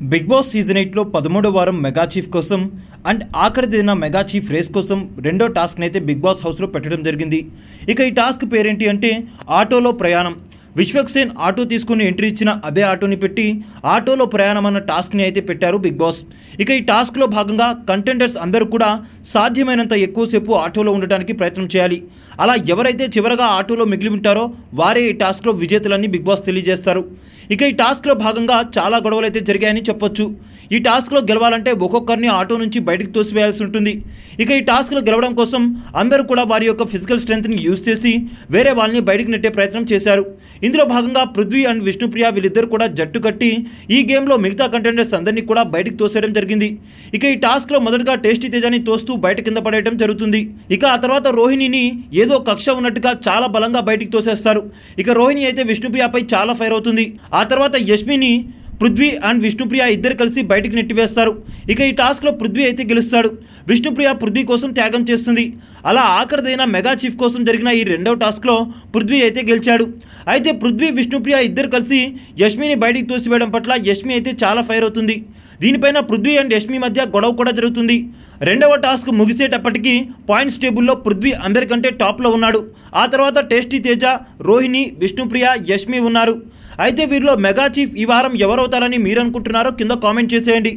Big boss season 8లో 13వ వారం mega chief కోసం and ఆఖరిదైన mega chief race కోసం రెండో టాస్క్ని అయితే బిగ్ బాస్ హౌస్లో పెట్టడం జరిగింది. ఇక ఈ టాస్క్ పేరేంటి అంటే ఆటోలో ప్రయాణం. విశ్వక్సేన్ ఆటో తీసుకుని ఎంట్రీ ఇచ్చిన అదే ఆటోని పెట్టి ఆటోలో ప్రయాణం అన్న టాస్క్ని అయితే పెట్టారు బిగ్ బాస్. ఇక ఈ టాస్క్లో భాగంగా కంటెండర్స్ అందరూ కూడా సాధ్యమైనంత ఎక్కువసేపు ఆటోలో ఉండడానికి ప్రయత్నం చేయాలి. అలా ఎవరైతే చివరగా ఆటోలో మిగిలి ఉంటారో వారే ఈ టాస్క్లో విజేతలని బిగ్ బాస్ తెలియజేస్తారు. ఇక ఈ టాస్క్లో భాగంగా చాలా గొడవలు అయితే జరిగాయని చెప్పొచ్చు. ఈ టాస్క్లో గెలవాలంటే ఒక్కొక్కరిని ఆటో నుంచి బయటకు తోసివేయాల్సి ఉంటుంది. ఇక ఈ టాస్క్లో గెలవడం కోసం అందరూ కూడా వారి యొక్క ఫిజికల్ స్ట్రెంగ్త్ని యూజ్ చేసి వేరే వాళ్ళని బయటకు నెట్టే ప్రయత్నం చేశారు. ఇందులో భాగంగా పృథ్వీ అండ్ విష్ణుప్రియ వీళ్ళిద్దరు కూడా జట్టు కట్టి ఈ గేమ్లో మిగతా కంటెండర్స్ అందరినీ కూడా బయటకు తోసేయడం జరిగింది. ఇక ఈ టాస్క్లో మొదటగా టేస్టీ తేజాని తోస్తూ బయట కింద పడేయడం జరుగుతుంది. ఇక ఆ తర్వాత రోహిణిని ఏదో కక్ష ఉన్నట్టుగా చాలా బలంగా బయటికి తోసేస్తారు. ఇక రోహిణి అయితే విష్ణుప్రియపై చాలా ఫైర్ అవుతుంది. ఆ తర్వాత యష్మిని పృథ్వీ అండ్ విష్ణుప్రియ ఇద్దరు కలిసి బయటికి నెట్టివేస్తారు. ఇక ఈ టాస్క్లో పృథ్వీ అయితే గెలుస్తాడు. విష్ణుప్రియ పృథ్వీ కోసం త్యాగం చేస్తుంది. అలా ఆఖరిదైన మెగా చీఫ్ కోసం జరిగిన ఈ రెండవ టాస్క్లో పృథ్వీ అయితే గెలిచాడు. అయితే పృథ్వీ విష్ణుప్రియ ఇద్దరు కలిసి యష్మిని బయటికి తోసివేయడం పట్ల యష్మి అయితే చాలా ఫైర్ అవుతుంది. దీనిపైన పృథ్వీ అండ్ యష్మి మధ్య గొడవ కూడా జరుగుతుంది. రెండవ టాస్క్ ముగిసేటప్పటికి పాయింట్స్ టేబుల్లో పృథ్వీ అందరికంటే టాప్లో ఉన్నాడు. ఆ తర్వాత టేస్టీ తేజ, రోహిణి, విష్ణుప్రియ, యష్మి ఉన్నారు. అయితే వీరిలో మెగా చీఫ్ ఈ వారం ఎవరవుతారని మీరు అనుకుంటున్నారో కింద కామెంట్ చేసేయండి.